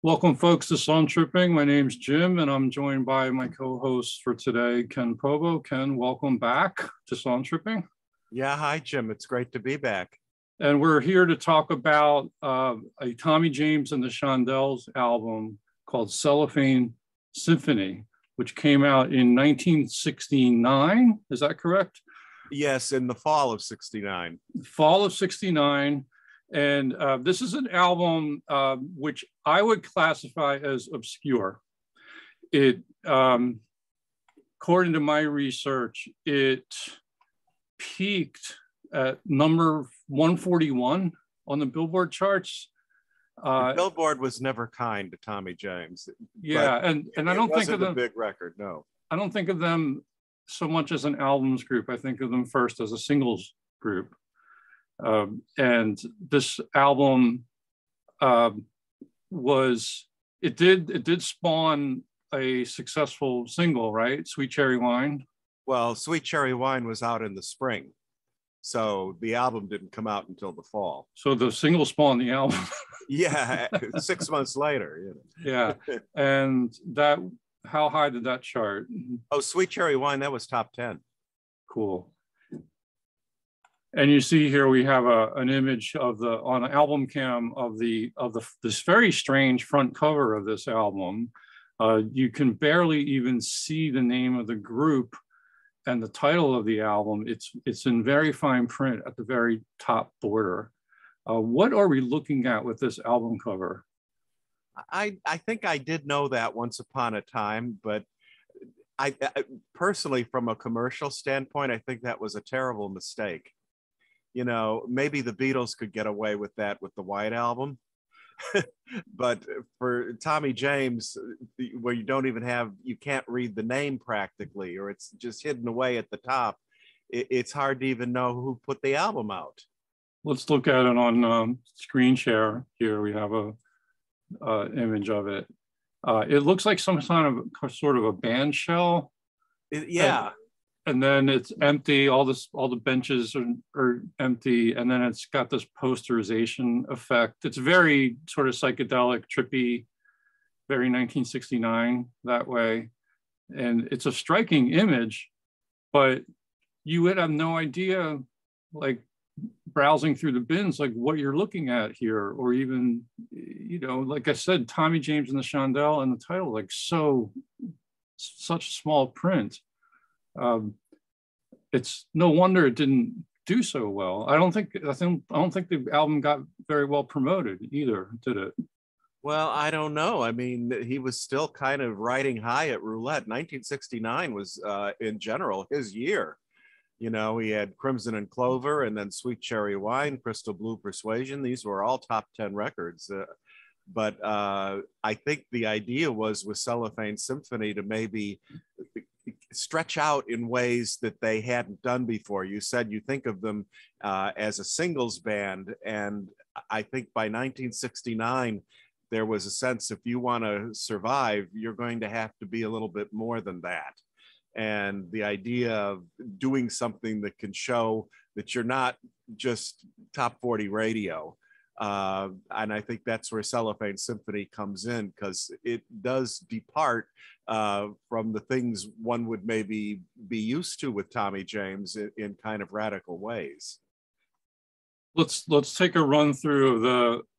Welcome, folks, to Song Tripping. My name's Jim, and I'm joined by my co-host for today, Ken Provo. Ken, welcome back to Song Tripping. Yeah, hi, Jim. It's great to be back. And we're here to talk about a Tommy James and the Shondells album called Cellophane Symphony, which came out in 1969. Is that correct? Yes, in the fall of '69. Fall of '69. And this is an album which I would classify as obscure. It, according to my research, it peaked at number 141 on the Billboard charts. The Billboard was never kind to Tommy James. Yeah, and I don't think of them a big record. No, I don't think of them so much as an albums group. I think of them first as a singles group. And this album did spawn a successful single, right? Sweet Cherry Wine. Well, Sweet Cherry Wine was out in the spring, so the album didn't come out until the fall. So the single spawned the album. Yeah, 6 months later. Yeah, and how high did that chart? Oh, Sweet Cherry Wine, that was top 10. Cool. And you see here we have an image of on an album cam of this very strange front cover of this album. You can barely even see the name of the group and the title of the album. It's in very fine print at the very top border. What are we looking at with this album cover? I think I did know that once upon a time, but I personally, from a commercial standpoint, I think that was a terrible mistake. You know, maybe the Beatles could get away with that with the White Album. But for Tommy James, where you can't read the name practically, or it's just hidden away at the top, it's hard to even know who put the album out. Let's look at it on screen share. Here we have a image of it. It looks like some kind of sort of a band shell. Yeah. And then it's empty. All the benches are empty, and then it's got this posterization effect. It's very sort of psychedelic, trippy, very 1969 that way. And it's a striking image, but you would have no idea, like browsing through the bins, like what you're looking at here, or even, you know, like I said, Tommy James and the Shondells, and the title, like such small print. It's no wonder it didn't do so well. I don't think the album got very well promoted either, did it? Well, I don't know. I mean, he was still kind of riding high at roulette. 1969 was, in general, his year. You know, he had Crimson and Clover, and then Sweet Cherry Wine, Crystal Blue Persuasion. These were all top 10 records. But I think the idea was with Cellophane Symphony to maybe stretch out in ways that they hadn't done before. You said you think of them as a singles band, and I think by 1969 there was a sense, if you want to survive, you're going to have to be a little bit more than that. And the idea of doing something that can show that you're not just top 40 radio. And I think that's where Cellophane Symphony comes in, because it does depart from the things one would maybe be used to with Tommy James in kind of radical ways. Let's take a run through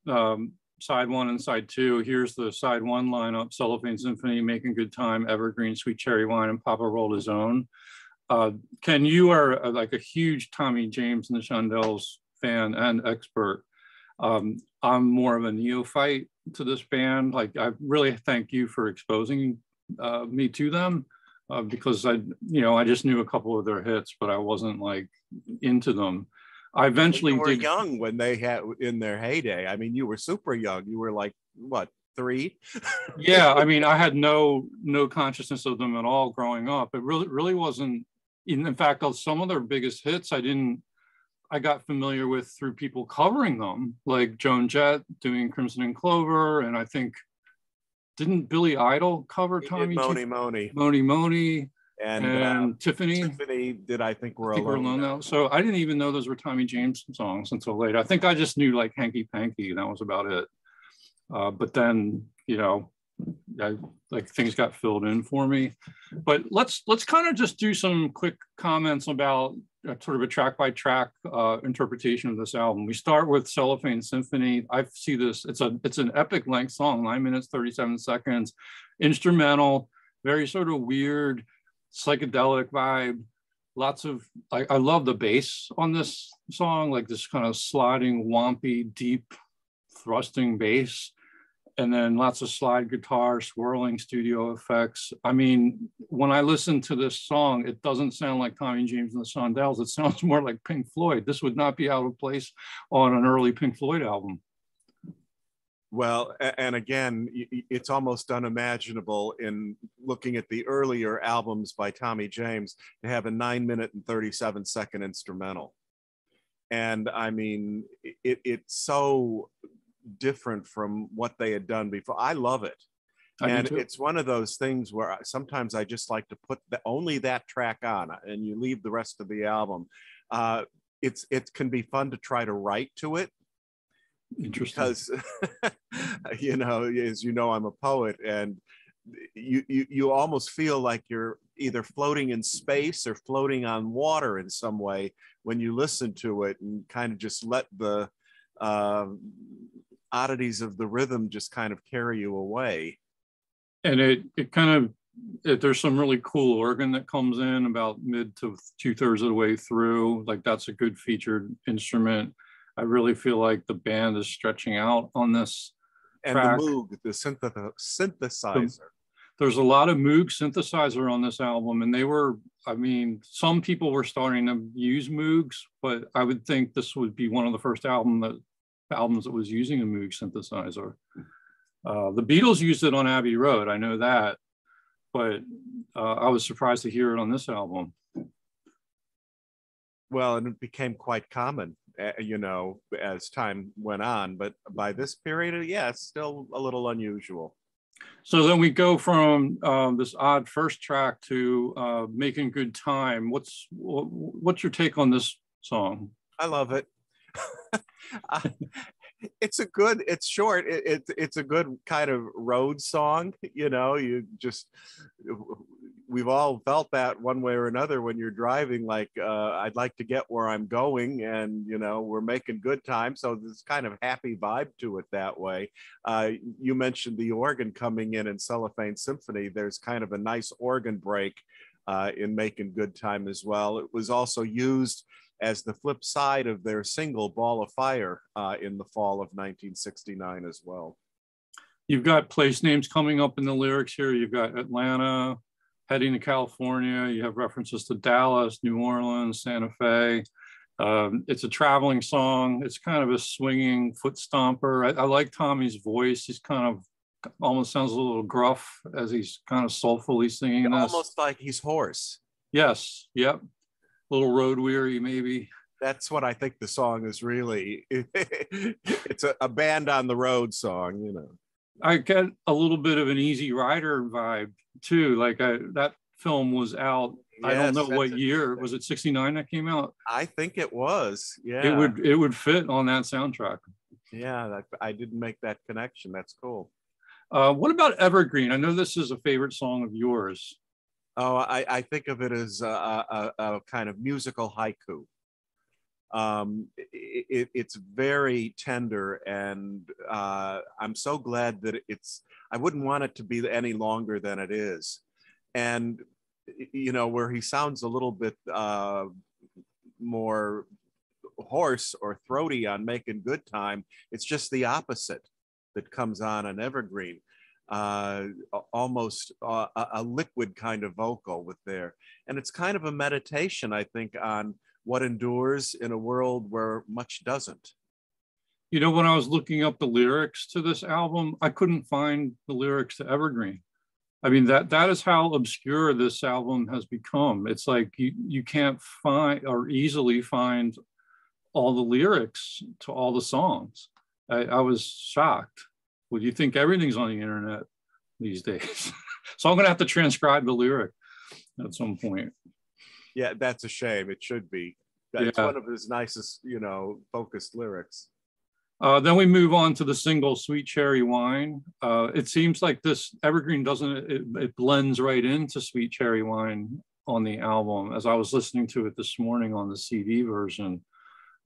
the side one and side two. Here's the side one lineup: Cellophane Symphony, Making Good Time, Evergreen, Sweet Cherry Wine, and Papa Rolled His Own. Ken, you are like a huge Tommy James and the Shondells fan and expert. I'm more of a neophyte to this band. Like, I really thank you for exposing me to them, because I just knew a couple of their hits, but I wasn't like into them. I eventually were young when they had in their heyday. I mean, you were super young. You were like, what, 3? Yeah, I mean, I had no consciousness of them at all growing up. It really wasn't. In fact, some of their biggest hits I got familiar with through people covering them, like Joan Jett doing Crimson and Clover, and I think, didn't Billy Idol cover Tommy? Moni Moni. Moni Moni. And Tiffany. Tiffany did I Think We're Alone Now. So I didn't even know those were Tommy James songs until later. I think I just knew like Hanky Panky, and that was about it. But then, you know, like things got filled in for me. But let's kind of just do some quick comments about sort of a track by track interpretation of this album. We start with Cellophane Symphony. I see this, it's an epic length song, 9 minutes, 37 seconds, instrumental, very sort of weird, psychedelic vibe. Lots of, I love the bass on this song, like this kind of sliding, wompy, deep, thrusting bass. And then lots of slide guitar, swirling studio effects. I mean, when I listen to this song, it doesn't sound like Tommy James and the Shondells. It sounds more like Pink Floyd. This would not be out of place on an early Pink Floyd album. Well, and again, it's almost unimaginable in looking at the earlier albums by Tommy James to have a 9 minute and 37 second instrumental. And I mean, it's so different from what they had done before. I love it. And it's one of those things where sometimes I just like to put only that track on and you leave the rest of the album. It can be fun to try to write to it. Because, you know, as you know, I'm a poet, and you almost feel like you're either floating in space or floating on water in some way when you listen to it and kind of just let the oddities of the rhythm just kind of carry you away. And it kind of, there's some really cool organ that comes in about mid to 2/3 of the way through. Like that's a good featured instrument. I really feel like the band is stretching out on this track. And the Moog, the synthesizer. There's a lot of Moog synthesizer on this album, and they were, I mean, some people were starting to use Moogs, but I would think this would be one of the first albums that was using a Moog synthesizer. The Beatles used it on Abbey Road, I know that, but I was surprised to hear it on this album. Well, and it became quite common, you know, as time went on, but by this period, yeah, it's still a little unusual. So then we go from this odd first track to Making Good Time. What's your take on this song? I love it. It's short. It's a good kind of road song. You know, we've all felt that one way or another when you're driving, like, I'd like to get where I'm going, and, you know, we're making good time. So there's kind of happy vibe to it that way. You mentioned the organ coming in Cellophane Symphony. There's kind of a nice organ break in Making Good Time as well. It was also used as the flip side of their single Ball of Fire in the fall of 1969 as well. You've got place names coming up in the lyrics here. You've got Atlanta, heading to California. You have references to Dallas, New Orleans, Santa Fe. It's a traveling song. It's kind of a swinging foot stomper. I like Tommy's voice. He's kind of almost sounds a little gruff as he's kind of soulfully singing this. Almost like he's hoarse. Yes, yep. A little road weary, maybe. That's what I think the song is really. It's a band on the road song, you know. I get a little bit of an Easy Rider vibe too. Like that film was out. Yes, I don't know what year. Was it 69 that came out? I think it was. Yeah. It would fit on that soundtrack. Yeah, I didn't make that connection. That's cool. What about Evergreen? I know this is a favorite song of yours. Oh, I think of it as a kind of musical haiku. It's very tender, and I'm so glad that I wouldn't want it to be any longer than it is. And, you know, where he sounds a little bit more hoarse or throaty on Making Good Time, it's just the opposite that comes on Evergreen. Almost a liquid kind of vocal with there. And it's kind of a meditation, I think, on what endures in a world where much doesn't. You know, when I was looking up the lyrics to this album, I couldn't find the lyrics to Evergreen. I mean, that is how obscure this album has become. It's like you can't find or easily find all the lyrics to all the songs. I was shocked. Well, you think everything's on the internet these days. So I'm going to have to transcribe the lyric at some point. Yeah, that's a shame. It should be. That's one of his nicest, you know, focused lyrics. Then we move on to the single Sweet Cherry Wine. It seems like this Evergreen it blends right into Sweet Cherry Wine on the album. As I was listening to it this morning on the CD version,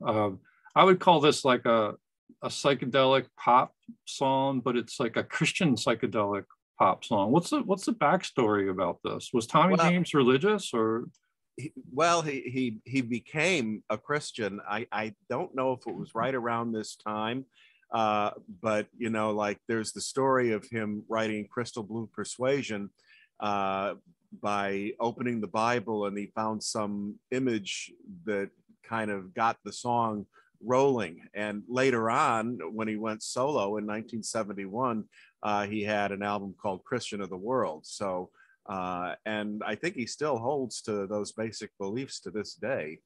I would call this like a psychedelic pop song, but it's like a Christian psychedelic pop song. What's the backstory about this? Was Tommy Well, James religious, or? He became a Christian. I don't know if it was right around this time, but you know, like there's the story of him writing Crystal Blue Persuasion by opening the Bible, and he found some image that kind of got the song rolling. And later on, when he went solo in 1971, he had an album called Christian of the World. So, and I think he still holds to those basic beliefs to this day.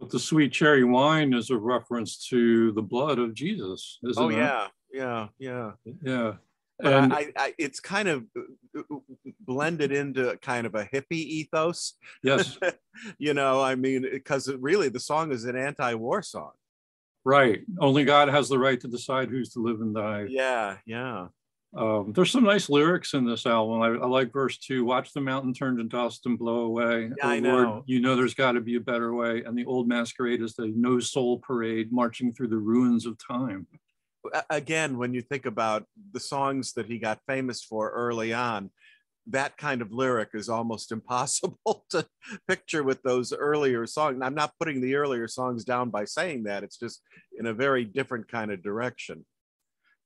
But the Sweet Cherry Wine is a reference to the blood of Jesus, isn't it? Yeah. Yeah. But And it's kind of blended into kind of a hippie ethos. yes, You know, I mean, because really the song is an anti-war song. right. Only God has the right to decide who's to live and die. Yeah. There's some nice lyrics in this album. I like verse 2. Watch the mountain turn to dust and blow away. Yeah, Oh I Lord, know. you know there's got to be a better way. And the old masquerade is the no soul parade marching through the ruins of time. Again, when you think about the songs that he got famous for early on, that kind of lyric is almost impossible to picture with those earlier songs. I'm not putting the earlier songs down by saying that. It's just in a very different kind of direction.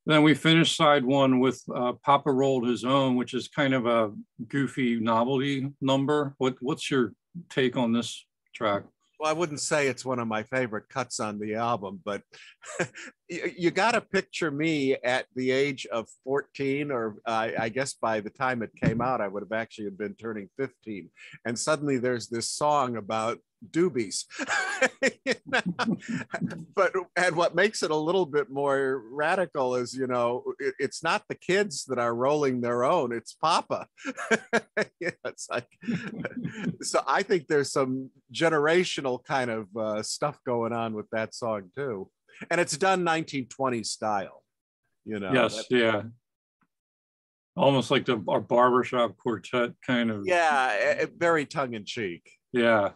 Then we finished side 1 with Papa Rolled His Own, which is kind of a goofy novelty number. What's your take on this track? Well, I wouldn't say it's one of my favorite cuts on the album, but you got to picture me at the age of 14, or I guess by the time it came out, I would have actually been turning 15. And suddenly there's this song about doobies. You know? And what makes it a little bit more radical is, you know, it's not the kids that are rolling their own, it's Papa. Yeah, it's like, so I think there's some generational kind of stuff going on with that song too. And it's done 1920s style, you know. Yes, yeah. Almost like our barbershop quartet kind of. Yeah, very tongue-in-cheek. Yeah.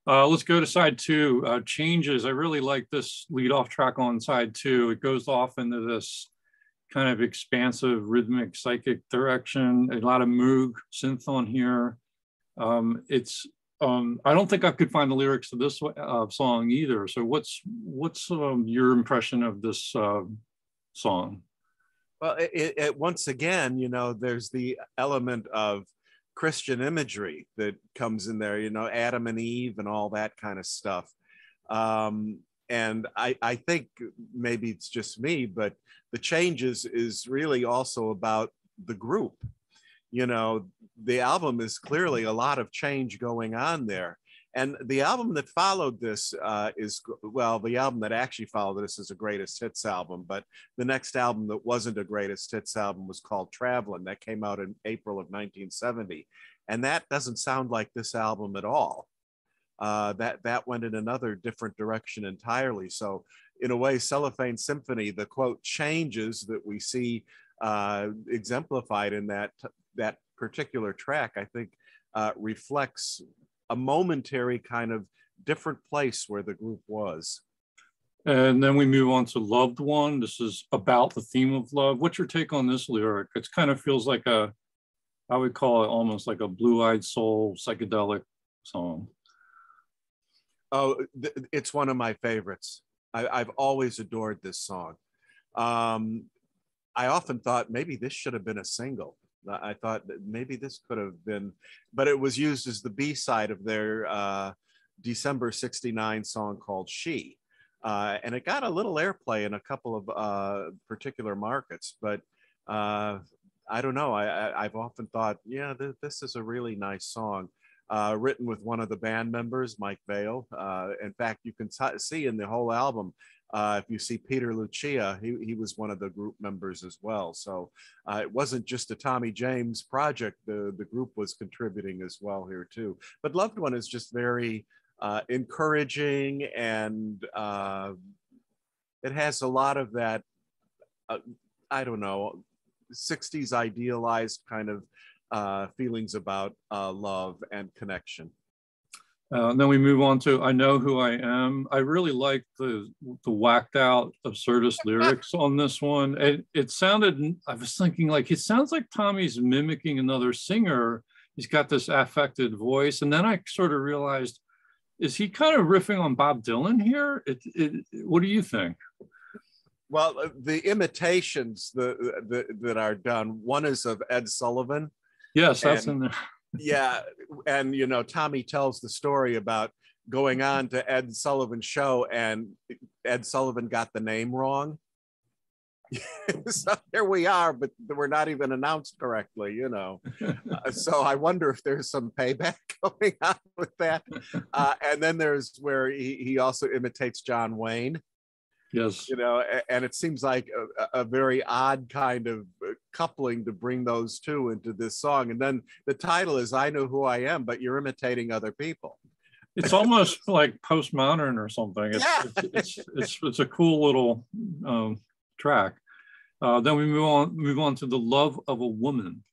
Let's go to side 2. Changes. I really like this lead off track on side 2. It goes off into this kind of expansive rhythmic psychic direction. A lot of Moog synth on here. I don't think I could find the lyrics to this song either. So what's your impression of this song? Well, once again, you know, there's the element of Christian imagery that comes in there, you know, Adam and Eve and all that kind of stuff. And I think maybe it's just me, but the Changes is really also about the group. You know, the album is clearly a lot of change going on there. And the album that followed this the album that actually followed this is a greatest hits album, but the next album that wasn't a greatest hits album was called Travelin'. That came out in April of 1970. And that doesn't sound like this album at all. That went in another different direction entirely. So in a way, Cellophane Symphony, the quote changes that we see exemplified in that particular track, I think reflects a momentary kind of different place where the group was. And then we move on to Loved One. This is about the theme of love. What's your take on this lyric? It kind of feels like I would call it almost like a blue-eyed soul psychedelic song. Oh, it's one of my favorites. I've always adored this song. I often thought maybe this should have been a single. I thought that maybe this could have been, but it was used as the B-side of their December '69 song called She. And it got a little airplay in a couple of particular markets, but I don't know. I've often thought, yeah, this is a really nice song. Written with one of the band members, Mike Vale. In fact, you can see in the whole album, if you see Peter Lucia, he was one of the group members as well. So it wasn't just a Tommy James project. The group was contributing as well here too. But Loved One is just very encouraging and it has a lot of that, I don't know, 60s idealized kind of feelings about love and connection. Then we move on to I Know Who I Am. I really like the whacked out absurdist lyrics on this one. It sounded, I was thinking like, it sounds like Tommy's mimicking another singer. He's got this affected voice. And then I sort of realized, is he kind of riffing on Bob Dylan here? What do you think? Well, the imitations that are done, one is of Ed Sullivan. Yes, that's in there. Yeah, and you know, Tommy tells the story about going on to Ed Sullivan's show and Ed Sullivan got the name wrong. So here we are, but we're not even announced correctly, you know. So I wonder if there's some payback going on with that. And then there's where he also imitates John Wayne. Yes. You know, and it seems like a very odd kind of coupling to bring those two into this song. And then the title is I Know Who I Am, but you're imitating other people. It's almost like postmodern or something. It's a cool little track. Then we move on to The Love of a Woman.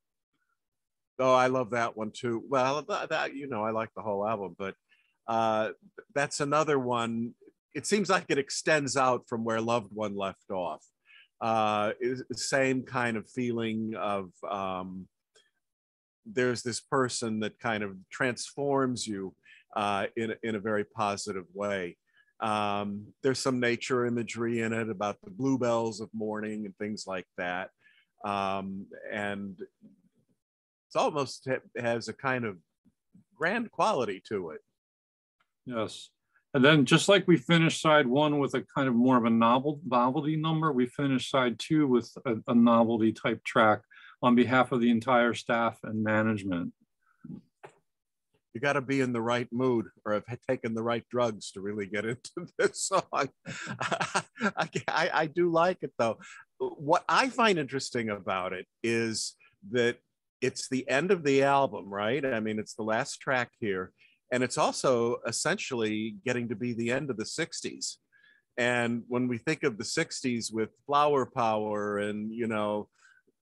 Oh, I love that one too. Well, that you know, I like the whole album, but that's another one. It seems like it extends out from where Loved One left off. Same kind of feeling of there's this person that kind of transforms you in a very positive way. There's some nature imagery in it about the bluebells of morning and things like that. And it's almost has a kind of grand quality to it. Yes. And then just like we finished side one with a kind of more of a novelty number, we finished side two with a novelty type track on behalf of the entire staff and management. You got to be in the right mood or have taken the right drugs to really get into this song. I do like it though. What I find interesting about it is that it's the end of the album, right? I mean, it's the last track here. And it's also essentially getting to be the end of the 60s. And when we think of the 60s with flower power and, you know,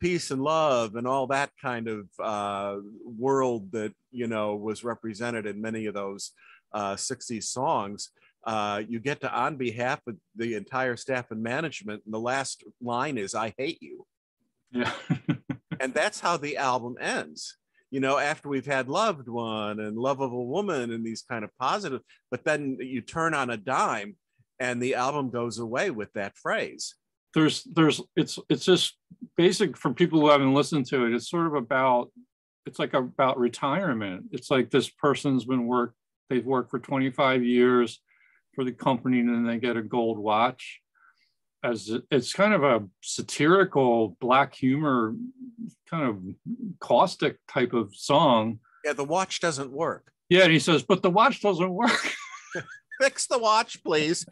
peace and love and all that kind of world that, you know, was represented in many of those 60s songs, you get to On Behalf of the entire staff and management. And the last line is, I hate you. Yeah. And that's how the album ends. You know, after we've had Loved One and Love of a Woman and these kind of positive, but then you turn on a dime and the album goes away with that phrase. It's just basic for people who haven't listened to it. It's sort of about retirement. It's like this person's they've worked for 25 years for the company and then they get a gold watch. It's kind of a satirical black humor, kind of caustic type of song. Yeah, the watch doesn't work. Yeah, and he says, but the watch doesn't work. Fix the watch, please.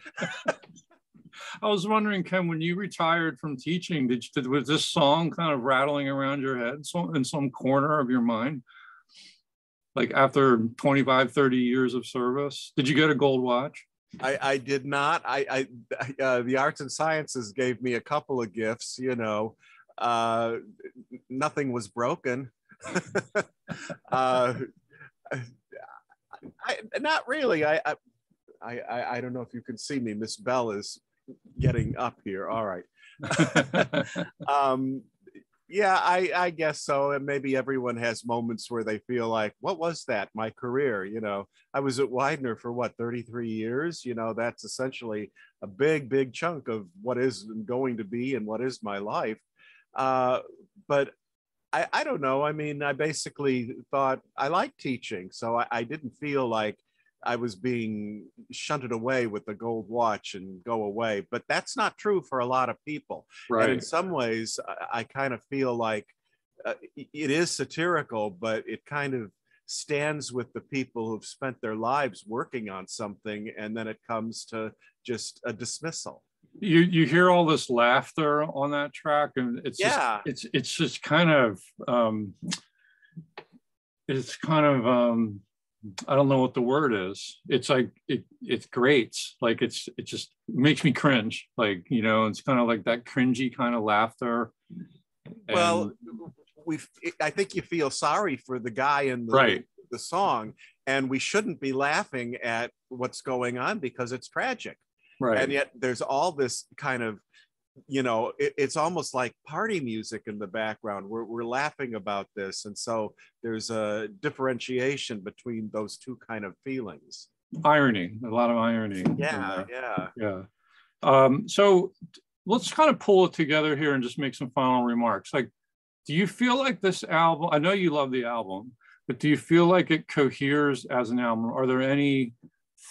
I was wondering, Ken, when you retired from teaching, was this song kind of rattling around your head in some corner of your mind? Like after 25, 30 years of service, did you get a gold watch? I did not. The arts and sciences gave me a couple of gifts, you know. Nothing was broken. Not really. I don't know if you can see me. Miss Bell is getting up here. All right. Yeah, I guess so. And maybe everyone has moments where they feel like, what was that? My career, you know, I was at Widener for what, 33 years? You know, that's essentially a big chunk of what is going to be and what is my life. But I don't know. I mean, I basically thought I liked teaching. So I didn't feel like I was being shunted away with the gold watch and go away. But that's not true for a lot of people. Right. And in some ways, I kind of feel like it is satirical, but it kind of stands with the people who've spent their lives working on something. And then it comes to just a dismissal. You hear all this laughter on that track, and it's just kind of I don't know what the word is. It's like it grates, like it just makes me cringe. Like, you know, it's kind of like that cringy kind of laughter. Well, I think you feel sorry for the guy in right. the song, and we shouldn't be laughing at what's going on because it's tragic. Right. And yet there's all this kind of, you know, it's almost like party music in the background. We're laughing about this. And so there's a differentiation between those two kind of feelings. Irony, a lot of irony. Yeah, yeah. Yeah. So let's kind of pull it together here and just make some final remarks. Like, do you feel like this album, I know you love the album, but do you feel like it coheres as an album? Are there any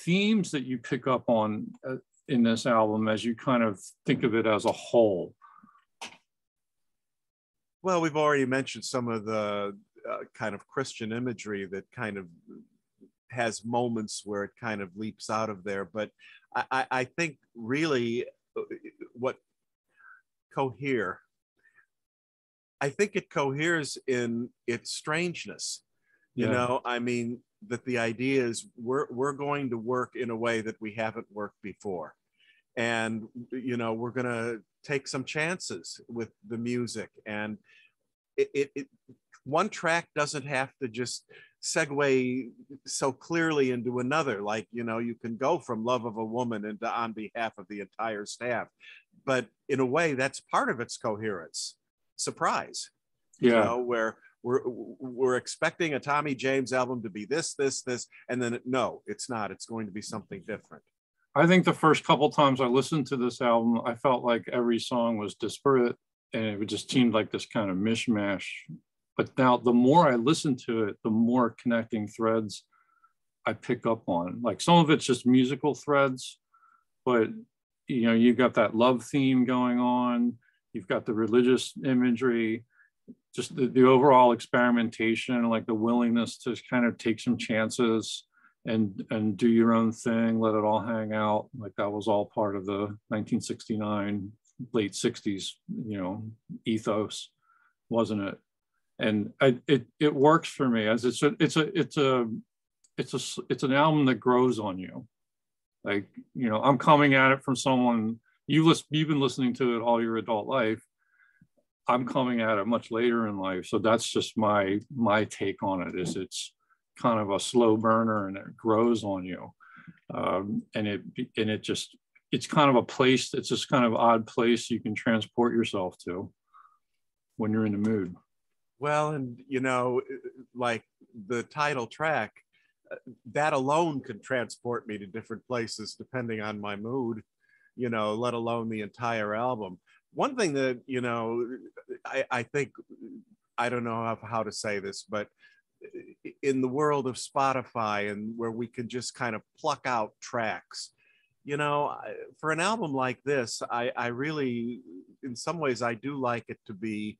themes that you pick up on in this album as you kind of think of it as a whole? Well, we've already mentioned some of the kind of Christian imagery that kind of has moments where it kind of leaps out of there. But I think really what cohere, I think it coheres in its strangeness. You know, I mean, that the idea is we're going to work in a way that we haven't worked before. And, you know, we're going to take some chances with the music. And one track doesn't have to just segue so clearly into another. Like, you know, you can go from Love of a Woman into On Behalf of the Entire Staff. But in a way, that's part of its coherence. Surprise. You know, where we're expecting a Tommy James album to be this, and then no, it's not. It's going to be something different. I think the first couple times I listened to this album, I felt like every song was disparate and it just seemed like this kind of mishmash. But now the more I listen to it, the more connecting threads I pick up on. Like some of it's just musical threads, but you know, you've got that love theme going on, you've got the religious imagery, just the overall experimentation, like the willingness to kind of take some chances and do your own thing, let it all hang out. Like that was all part of the 1969, late 60s, you know, ethos, wasn't it? And it works for me as it's an album that grows on you. Like, you know, I'm coming at it from someone, you've been listening to it all your adult life. I'm coming at it much later in life. So that's just my take on it, is it's kind of a slow burner and it grows on you. It's kind of a place, it's this kind of odd place you can transport yourself to when you're in the mood. Well, and you know, like the title track, that alone can transport me to different places depending on my mood, you know, let alone the entire album. One thing that, you know, I think, I don't know how to say this, but in the world of Spotify and where we can just kind of pluck out tracks, you know, for an album like this, I really, in some ways, I do like it to be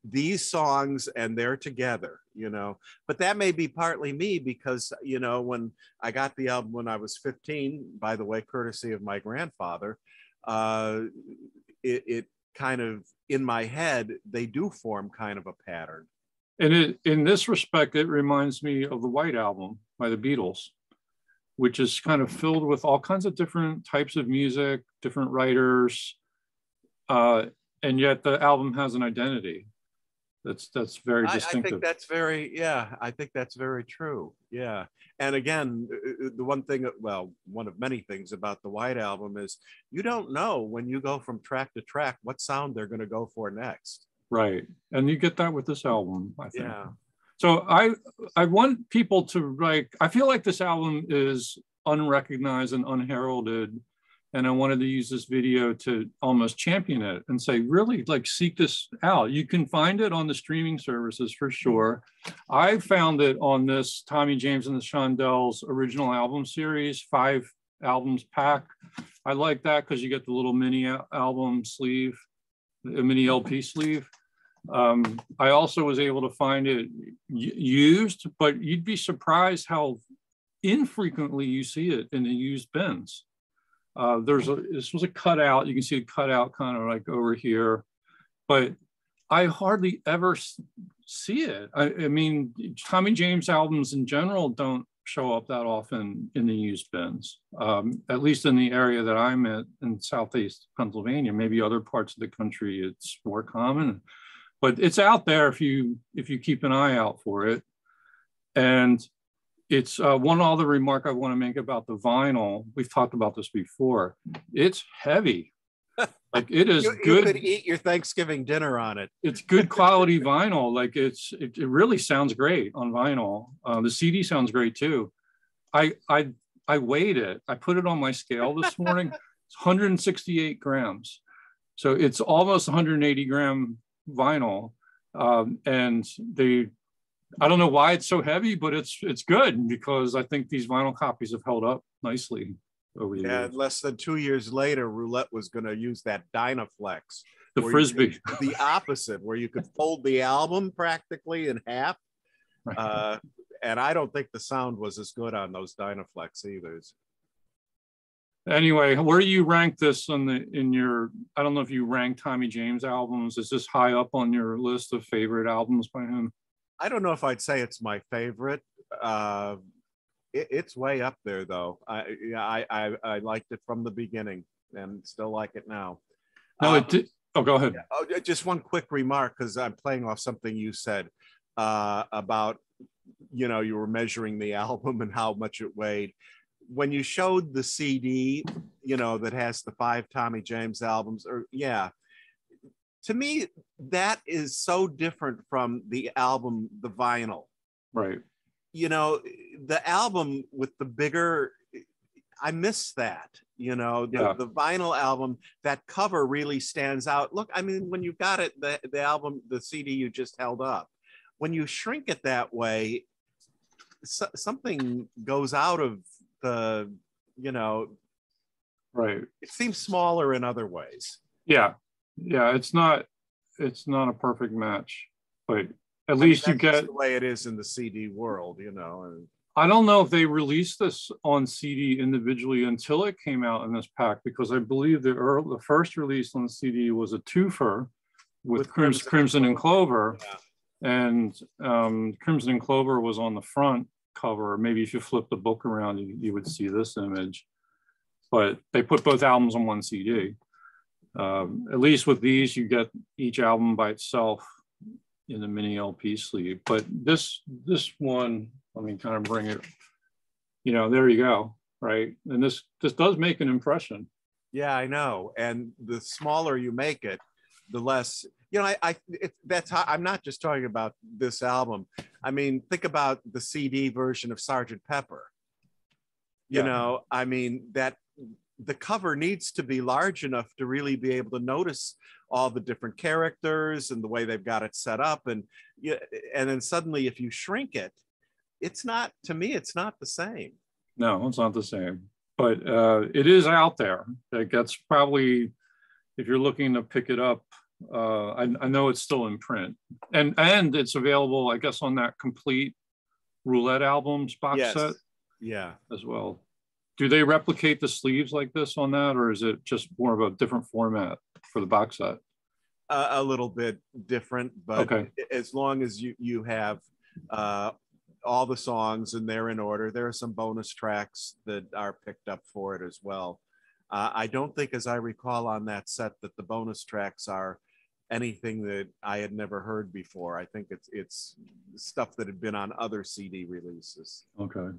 these songs and they're together, you know, but that may be partly me because, you know, when I got the album when I was 15, by the way, courtesy of my grandfather, it kind of, in my head, they do form kind of a pattern. And in this respect, it reminds me of the White Album by the Beatles, which is kind of filled with all kinds of different types of music, different writers, and yet the album has an identity that's very distinctive. I think that's very, yeah, I think that's very true. Yeah. And again, the one thing, well, one of many things about the White Album is you don't know when you go from track to track what sound they're going to go for next. Right. And you get that with this album, I think. Yeah. So I want people to, like, I feel like this album is unrecognized and unheralded. And I wanted to use this video to almost champion it and say, really, like, seek this out. You can find it on the streaming services for sure. I found it on this Tommy James and the Shondells original album series, 5 albums pack. I like that because you get the little mini album sleeve, a mini LP sleeve. I also was able to find it used, but you'd be surprised how infrequently you see it in the used bins. This was a cutout. You can see a cutout kind of like over here, but I hardly ever see it. I mean, Tommy James albums in general don't show up that often in the used bins, at least in the area that I'm at in Southeast Pennsylvania. Maybe other parts of the country it's more common, but it's out there if you keep an eye out for it. And it's one other remark I want to make about the vinyl. We've talked about this before. It's heavy. Like it is good. You could eat your Thanksgiving dinner on it. It's good quality vinyl. Like it really sounds great on vinyl. The CD sounds great too. I weighed it. I put it on my scale this morning. It's 168 grams. So it's almost 180 gram vinyl. And I don't know why it's so heavy, but it's good because I think these vinyl copies have held up nicely over the years. Less than 2 years later, Roulette was going to use that Dynaflex. The Frisbee. The opposite, where you could fold the album practically in half. Right. And I don't think the sound was as good on those Dynaflex either. Anyway, where do you rank this in your, I don't know if you rank Tommy James albums. Is this high up on your list of favorite albums by him? I don't know if I'd say it's my favorite. It's way up there, though. I liked it from the beginning and still like it now. No, it did. Oh, go ahead. Just one quick remark, because I'm playing off something you said about, you were measuring the album and how much it weighed. When you showed the CD, that has the 5 Tommy James albums, to me, that is so different from the album, the vinyl. Right. The album with the bigger, I miss that, the vinyl album, that cover really stands out. Look, I mean, when you got it, the album, the CD you just held up, when you shrink it that way, something goes out of the, right. It seems smaller in other ways. Yeah. It's not a perfect match, but at least you get the way it is in the CD world, And I don't know if they released this on CD individually until it came out in this pack, because I believe the first release on the CD was a twofer with Crimson and Clover. Yeah. And Crimson and Clover was on the front cover. Maybe if you flip the book around, you would see this image. But they put both albums on one CD. At least with these, you get each album by itself in the mini LP sleeve. But this one, let me kind of bring it, there you go, right? And this does make an impression. Yeah, I know. And the smaller you make it, the less, that's how, I'm not just talking about this album. I mean, think about the CD version of Sgt. Pepper. I mean, that the cover needs to be large enough to really be able to notice all the different characters and the way they've got it set up. And then suddenly if you shrink it, it's not, to me, it's not the same. No, it's not the same, but it is out there. It gets probably, if you're looking to pick it up, I know it's still in print, and it's available, I guess, on that complete Roulette albums box set. Yeah, as well. Do they replicate the sleeves like this on that, or is it just more of a different format for the box set? A little bit different, but okay. As long as you have all the songs and they're in order, there are some bonus tracks that are picked up for it as well. I don't think, as I recall on that set, that the bonus tracks are anything that I had never heard before. I think it's stuff that had been on other CD releases. Okay.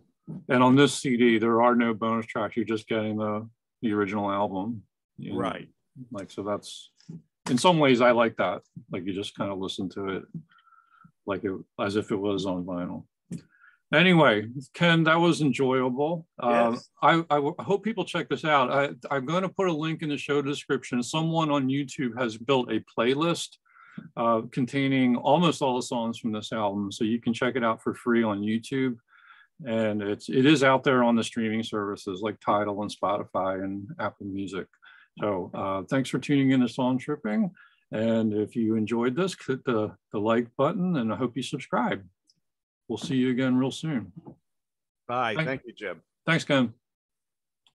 And on this CD, there are no bonus tracks. You're just getting the original album. Right. Like, so that's, in some ways, I like that. Like, you just kind of listen to it like as if it was on vinyl. Anyway, Ken, that was enjoyable. Yes. I hope people check this out. I'm going to put a link in the show description. Someone on YouTube has built a playlist containing almost all the songs from this album. So you can check it out for free on YouTube. And it is out there on the streaming services like Tidal and Spotify and Apple Music. So thanks for tuning in to Song Tripping. And if you enjoyed this, click the like button, and I hope you subscribe. We'll see you again real soon. Bye. Thank you, Jim. Thanks, Ken.